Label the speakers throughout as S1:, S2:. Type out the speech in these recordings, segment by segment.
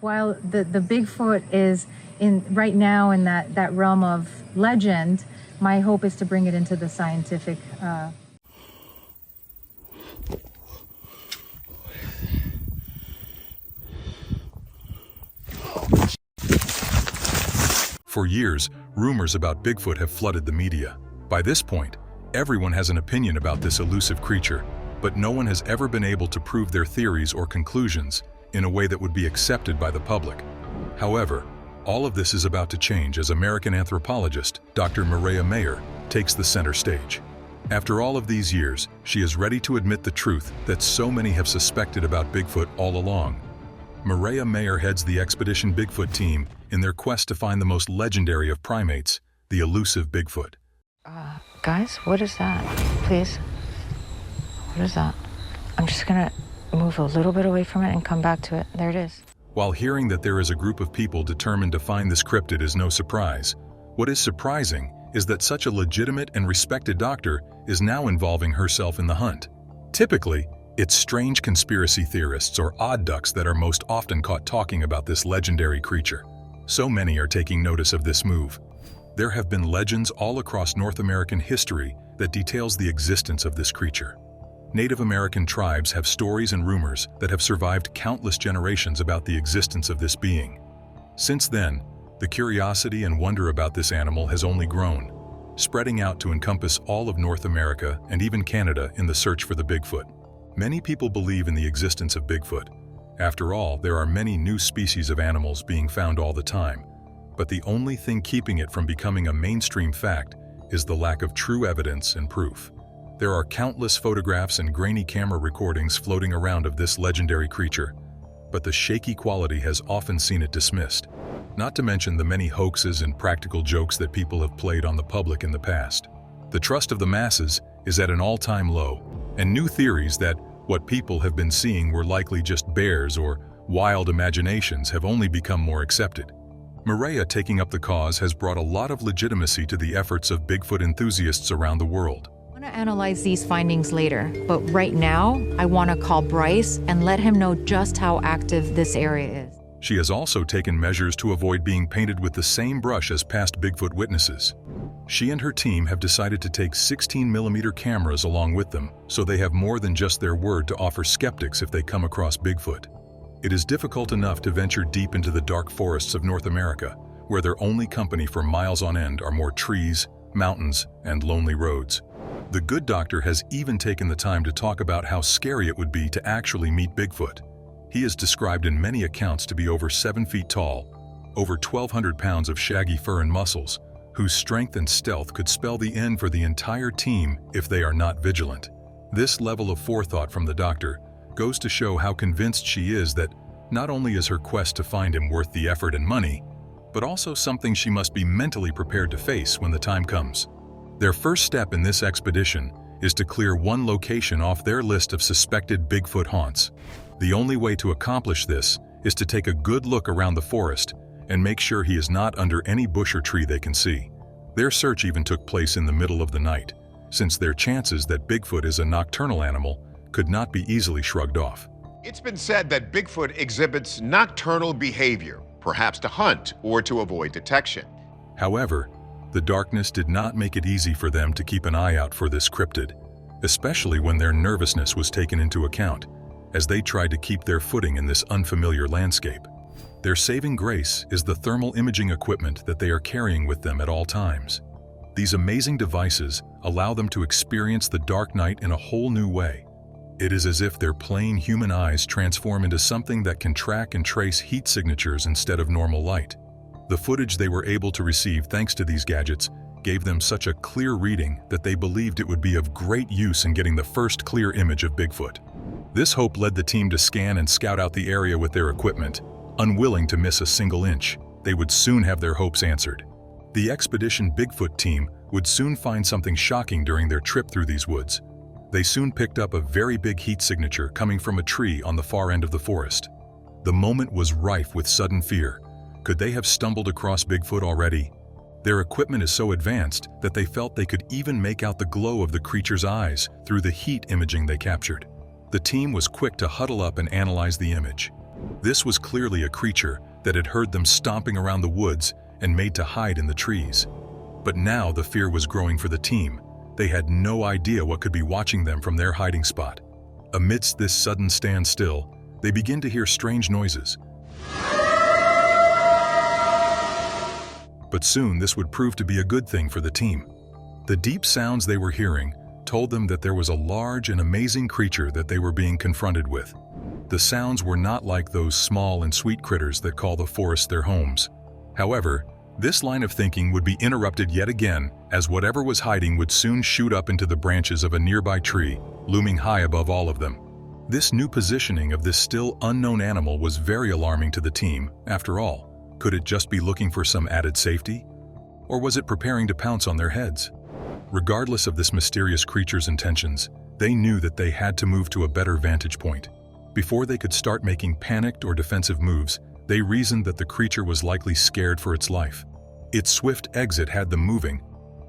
S1: While the Bigfoot is right now in that realm of legend, my hope is to bring it into the scientific.
S2: For years, rumors about Bigfoot have flooded the media. By this point, everyone has an opinion about this elusive creature, but no one has ever been able to prove their theories or conclusions in a way that would be accepted by the public. However, all of this is about to change as American anthropologist Dr. Mireya Mayor takes the center stage. After all of these years, she is ready to admit the truth that so many have suspected about Bigfoot all along. Mireya Mayor heads the Expedition Bigfoot team in their quest to find the most legendary of primates, the elusive Bigfoot.
S3: Guys, what is that? Please? What is that? I'm just gonna move a little bit away from it and come back to it. There it is.
S2: While hearing that there is a group of people determined to find this cryptid is no surprise, what is surprising is that such a legitimate and respected doctor is now involving herself in the hunt. Typically, it's strange conspiracy theorists or odd ducks that are most often caught talking about this legendary creature. So many are taking notice of this move. There have been legends all across North American history that details the existence of this creature. Native American tribes have stories and rumors that have survived countless generations about the existence of this being. Since then, the curiosity and wonder about this animal has only grown, spreading out to encompass all of North America and even Canada in the search for the Bigfoot. Many people believe in the existence of Bigfoot. After all, there are many new species of animals being found all the time, but the only thing keeping it from becoming a mainstream fact is the lack of true evidence and proof. There are countless photographs and grainy camera recordings floating around of this legendary creature, but the shaky quality has often seen it dismissed, not to mention the many hoaxes and practical jokes that people have played on the public in the past. The trust of the masses is at an all-time low, and new theories that what people have been seeing were likely just bears or wild imaginations have only become more accepted. Mireya taking up the cause has brought a lot of legitimacy to the efforts of Bigfoot enthusiasts around the world.
S3: I want to analyze these findings later, but right now, I want to call Bryce and let him know just how active this area is.
S2: She has also taken measures to avoid being painted with the same brush as past Bigfoot witnesses. She and her team have decided to take 16mm cameras along with them, so they have more than just their word to offer skeptics if they come across Bigfoot. It is difficult enough to venture deep into the dark forests of North America, where their only company for miles on end are more trees, mountains, and lonely roads. The good doctor has even taken the time to talk about how scary it would be to actually meet Bigfoot. He is described in many accounts to be over 7 feet tall, over 1,200 pounds of shaggy fur and muscles, whose strength and stealth could spell the end for the entire team if they are not vigilant. This level of forethought from the doctor goes to show how convinced she is that not only is her quest to find him worth the effort and money, but also something she must be mentally prepared to face when the time comes. Their first step in this expedition is to clear one location off their list of suspected Bigfoot haunts. The only way to accomplish this is to take a good look around the forest and make sure he is not under any bush or tree they can see. Their search even took place in the middle of the night, since their chances that Bigfoot is a nocturnal animal could not be easily shrugged off.
S4: It's been said that Bigfoot exhibits nocturnal behavior, perhaps to hunt or to avoid detection.
S2: However, the darkness did not make it easy for them to keep an eye out for this cryptid, especially when their nervousness was taken into account, as they tried to keep their footing in this unfamiliar landscape. Their saving grace is the thermal imaging equipment that they are carrying with them at all times. These amazing devices allow them to experience the dark night in a whole new way. It is as if their plain human eyes transform into something that can track and trace heat signatures instead of normal light. The footage they were able to receive thanks to these gadgets gave them such a clear reading that they believed it would be of great use in getting the first clear image of Bigfoot. This hope led the team to scan and scout out the area with their equipment, unwilling to miss a single inch. They would soon have their hopes answered. The Expedition Bigfoot team would soon find something shocking during their trip through these woods. They soon picked up a very big heat signature coming from a tree on the far end of the forest. The moment was rife with sudden fear. Could they have stumbled across Bigfoot already? Their equipment is so advanced that they felt they could even make out the glow of the creature's eyes through the heat imaging they captured. The team was quick to huddle up and analyze the image. This was clearly a creature that had heard them stomping around the woods and made to hide in the trees. But now the fear was growing for the team. They had no idea what could be watching them from their hiding spot. Amidst this sudden standstill, they begin to hear strange noises. But soon this would prove to be a good thing for the team. The deep sounds they were hearing told them that there was a large and amazing creature that they were being confronted with. The sounds were not like those small and sweet critters that call the forest their homes. However, this line of thinking would be interrupted yet again, as whatever was hiding would soon shoot up into the branches of a nearby tree, looming high above all of them. This new positioning of this still unknown animal was very alarming to the team. After all, could it just be looking for some added safety? Or was it preparing to pounce on their heads? Regardless of this mysterious creature's intentions, they knew that they had to move to a better vantage point. Before they could start making panicked or defensive moves, they reasoned that the creature was likely scared for its life. Its swift exit had them moving.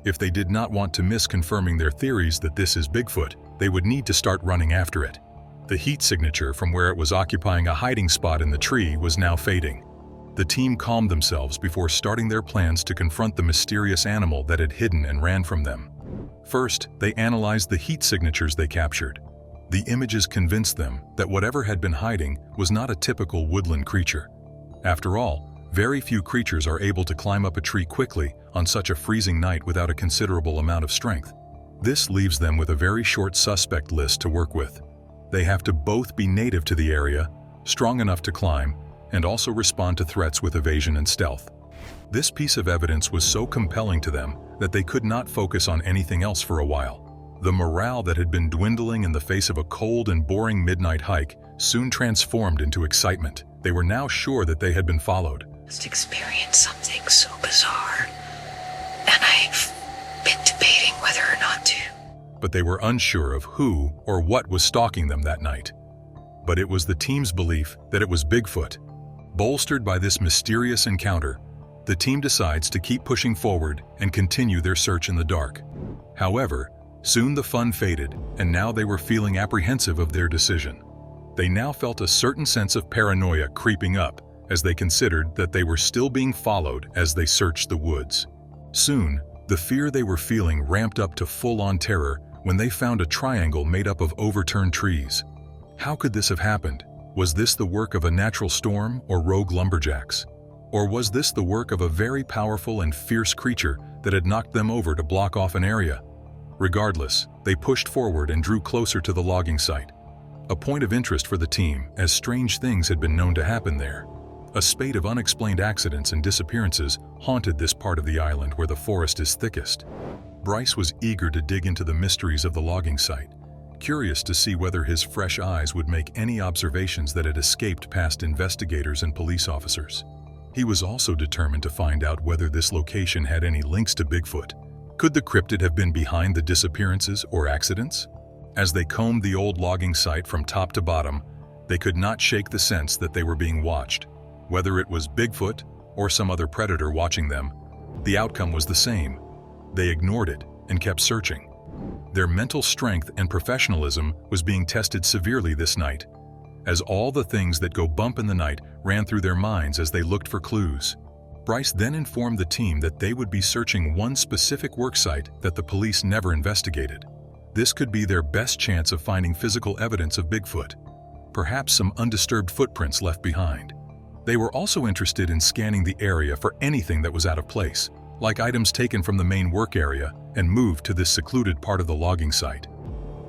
S2: If they did not want to miss confirming their theories that this is Bigfoot, they would need to start running after it. The heat signature from where it was occupying a hiding spot in the tree was now fading. The team calmed themselves before starting their plans to confront the mysterious animal that had hidden and ran from them. First, they analyzed the heat signatures they captured. The images convinced them that whatever had been hiding was not a typical woodland creature. After all, very few creatures are able to climb up a tree quickly on such a freezing night without a considerable amount of strength. This leaves them with a very short suspect list to work with. They have to both be native to the area, strong enough to climb, and also respond to threats with evasion and stealth. This piece of evidence was so compelling to them that they could not focus on anything else for a while. The morale that had been dwindling in the face of a cold and boring midnight hike soon transformed into excitement. They were now sure that they had been followed.
S3: Just experienced something so bizarre, and I've been debating whether or not to.
S2: But they were unsure of who or what was stalking them that night. But it was the team's belief that it was Bigfoot. Bolstered by this mysterious encounter, the team decides to keep pushing forward and continue their search in the dark. However, soon the fun faded, and now they were feeling apprehensive of their decision. They now felt a certain sense of paranoia creeping up as they considered that they were still being followed as they searched the woods. Soon, the fear they were feeling ramped up to full-on terror when they found a triangle made up of overturned trees. How could this have happened? Was this the work of a natural storm or rogue lumberjacks? Or was this the work of a very powerful and fierce creature that had knocked them over to block off an area? Regardless, they pushed forward and drew closer to the logging site. A point of interest for the team, as strange things had been known to happen there. A spate of unexplained accidents and disappearances haunted this part of the island where the forest is thickest. Bryce was eager to dig into the mysteries of the logging site, curious to see whether his fresh eyes would make any observations that had escaped past investigators and police officers. He was also determined to find out whether this location had any links to Bigfoot. Could the cryptid have been behind the disappearances or accidents? As they combed the old logging site from top to bottom, they could not shake the sense that they were being watched. Whether it was Bigfoot or some other predator watching them, the outcome was the same. They ignored it and kept searching. Their mental strength and professionalism was being tested severely this night, as all the things that go bump in the night ran through their minds as they looked for clues. Bryce then informed the team that they would be searching one specific worksite that the police never investigated. This could be their best chance of finding physical evidence of Bigfoot, perhaps some undisturbed footprints left behind. They were also interested in scanning the area for anything that was out of place, like items taken from the main work area and moved to this secluded part of the logging site.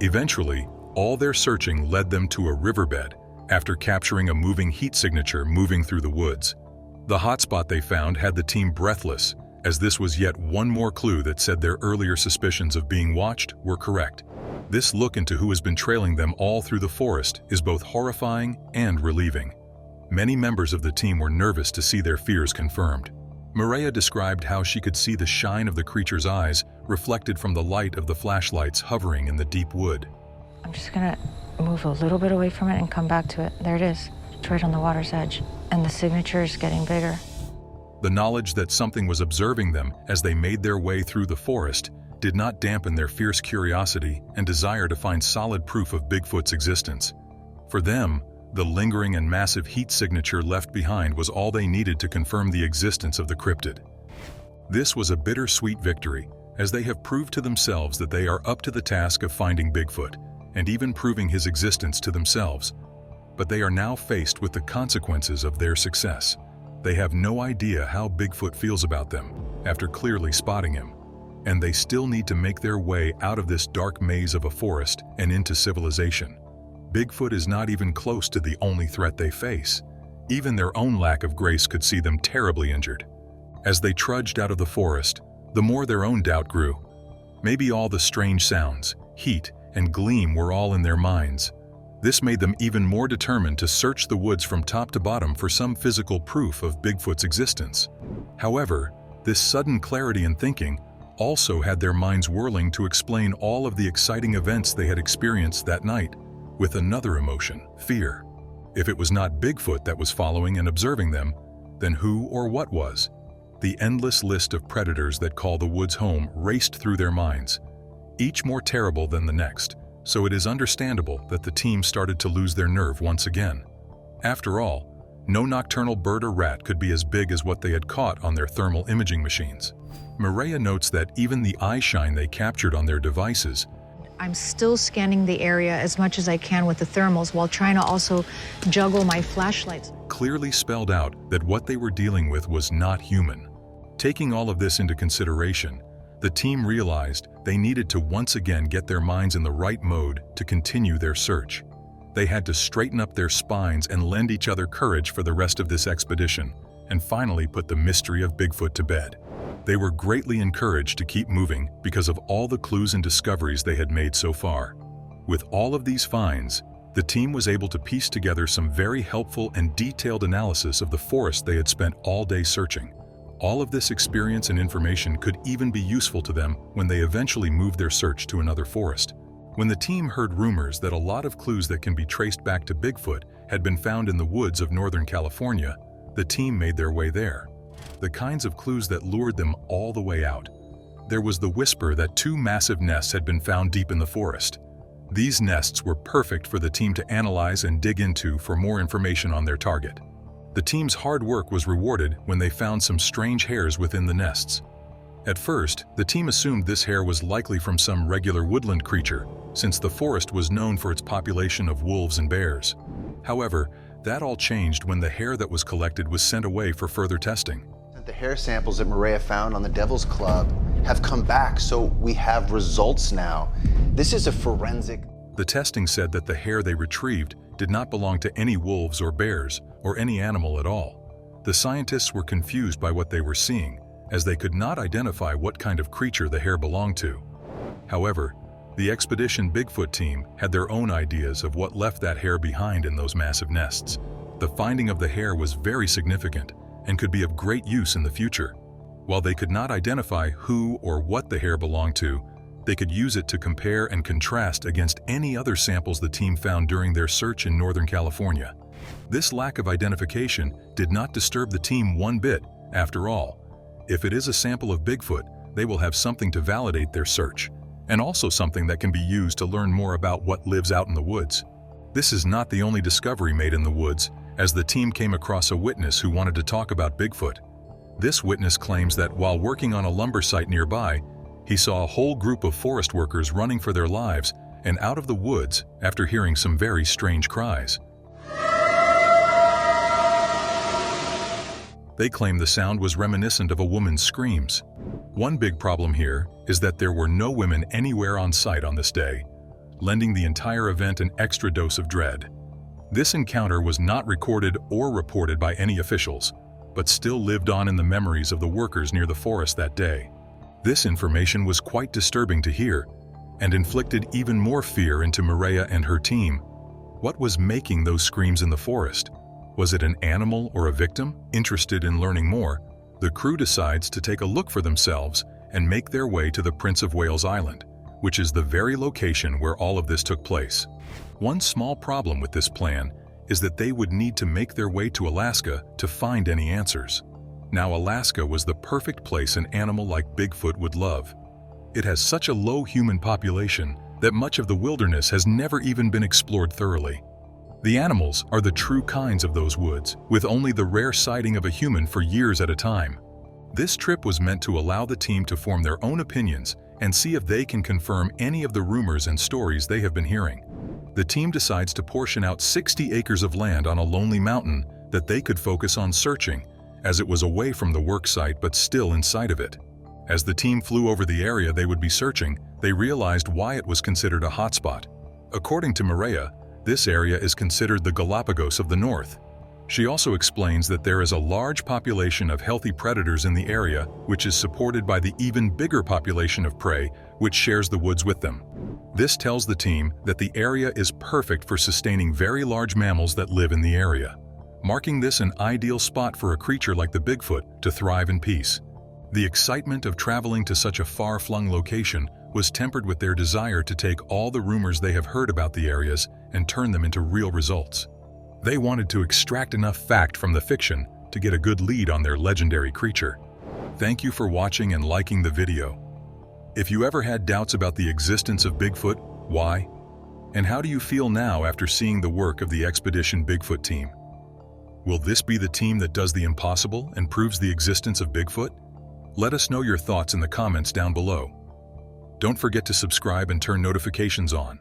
S2: Eventually, all their searching led them to a riverbed after capturing a moving heat signature moving through the woods. The hotspot they found had the team breathless, as this was yet one more clue that said their earlier suspicions of being watched were correct. This look into who has been trailing them all through the forest is both horrifying and relieving. Many members of the team were nervous to see their fears confirmed. Mireya described how she could see the shine of the creature's eyes reflected from the light of the flashlights hovering in the deep wood.
S3: I'm just gonna move a little bit away from it and come back to it. There it is. It's right on the water's edge. And the signature is getting bigger.
S2: The knowledge that something was observing them as they made their way through the forest did not dampen their fierce curiosity and desire to find solid proof of Bigfoot's existence. For them, The lingering and massive heat signature left behind was all they needed to confirm the existence of the cryptid. This was a bittersweet victory, as they have proved to themselves that they are up to the task of finding Bigfoot, and even proving his existence to themselves. But they are now faced with the consequences of their success. They have no idea how Bigfoot feels about them, after clearly spotting him. And they still need to make their way out of this dark maze of a forest and into civilization. Bigfoot is not even close to the only threat they face. Even their own lack of grace could see them terribly injured. As they trudged out of the forest, the more their own doubt grew. Maybe all the strange sounds, heat, and gleam were all in their minds. This made them even more determined to search the woods from top to bottom for some physical proof of Bigfoot's existence. However, this sudden clarity in thinking also had their minds whirling to explain all of the exciting events they had experienced that night, with another emotion, fear. If it was not Bigfoot that was following and observing them, then who or what was? The endless list of predators that call the woods home raced through their minds, each more terrible than the next, so it is understandable that the team started to lose their nerve once again. After all, no nocturnal bird or rat could be as big as what they had caught on their thermal imaging machines. Mireya notes that even the eye shine they captured on their devices.
S5: I'm still scanning the area as much as I can with the thermals while trying to also juggle my flashlights.
S2: Clearly spelled out that what they were dealing with was not human. Taking all of this into consideration, the team realized they needed to once again get their minds in the right mode to continue their search. They had to straighten up their spines and lend each other courage for the rest of this expedition, and finally put the mystery of Bigfoot to bed. They were greatly encouraged to keep moving because of all the clues and discoveries they had made so far. With all of these finds, the team was able to piece together some very helpful and detailed analysis of the forest they had spent all day searching. All of this experience and information could even be useful to them when they eventually moved their search to another forest. When the team heard rumors that a lot of clues that can be traced back to Bigfoot had been found in the woods of Northern California, the team made their way there. The kinds of clues that lured them all the way out. There was the whisper that 2 massive nests had been found deep in the forest. These nests were perfect for the team to analyze and dig into for more information on their target. The team's hard work was rewarded when they found some strange hairs within the nests. At first, the team assumed this hair was likely from some regular woodland creature, since the forest was known for its population of wolves and bears. However, that all changed when the hair that was collected was sent away for further testing.
S6: The hair samples that Mireya found on the Devil's Club have come back, so we have results now. This is a forensic...
S2: The testing said that the hair they retrieved did not belong to any wolves or bears, or any animal at all. The scientists were confused by what they were seeing, as they could not identify what kind of creature the hair belonged to. However, the Expedition Bigfoot team had their own ideas of what left that hair behind in those massive nests. The finding of the hair was very significant and could be of great use in the future. While they could not identify who or what the hair belonged to, they could use it to compare and contrast against any other samples the team found during their search in Northern California. This lack of identification did not disturb the team one bit. After all, if it is a sample of Bigfoot, they will have something to validate their search, and also something that can be used to learn more about what lives out in the woods. This is not the only discovery made in the woods, as the team came across a witness who wanted to talk about Bigfoot. This witness claims that while working on a lumber site nearby, he saw a whole group of forest workers running for their lives and out of the woods after hearing some very strange cries. They claim the sound was reminiscent of a woman's screams. One big problem here is that there were no women anywhere on site on this day, lending the entire event an extra dose of dread. This encounter was not recorded or reported by any officials, but still lived on in the memories of the workers near the forest that day. This information was quite disturbing to hear, and inflicted even more fear into Mireya and her team. What was making those screams in the forest? Was it an animal or a victim? Interested in learning more, the crew decides to take a look for themselves and make their way to the Prince of Wales Island, which is the very location where all of this took place. One small problem with this plan is that they would need to make their way to Alaska to find any answers. Now, Alaska was the perfect place an animal like Bigfoot would love. It has such a low human population that much of the wilderness has never even been explored thoroughly. The animals are the true kinds of those woods, with only the rare sighting of a human for years at a time. This trip was meant to allow the team to form their own opinions and see if they can confirm any of the rumors and stories they have been hearing. The team decides to portion out 60 acres of land on a lonely mountain that they could focus on searching, as it was away from the work site but still in sight of it. As the team flew over the area they would be searching, they realized why it was considered a hotspot. According to Mireya, this area is considered the Galapagos of the North. She also explains that there is a large population of healthy predators in the area, which is supported by the even bigger population of prey, which shares the woods with them. This tells the team that the area is perfect for sustaining very large mammals that live in the area, marking this an ideal spot for a creature like the Bigfoot to thrive in peace. The excitement of traveling to such a far-flung location was tempered with their desire to take all the rumors they have heard about the areas and turn them into real results. They wanted to extract enough fact from the fiction to get a good lead on their legendary creature. Thank you for watching and liking the video. If you ever had doubts about the existence of Bigfoot, why? And how do you feel now after seeing the work of the Expedition Bigfoot team? Will this be the team that does the impossible and proves the existence of Bigfoot? Let us know your thoughts in the comments down below. Don't forget to subscribe and turn notifications on.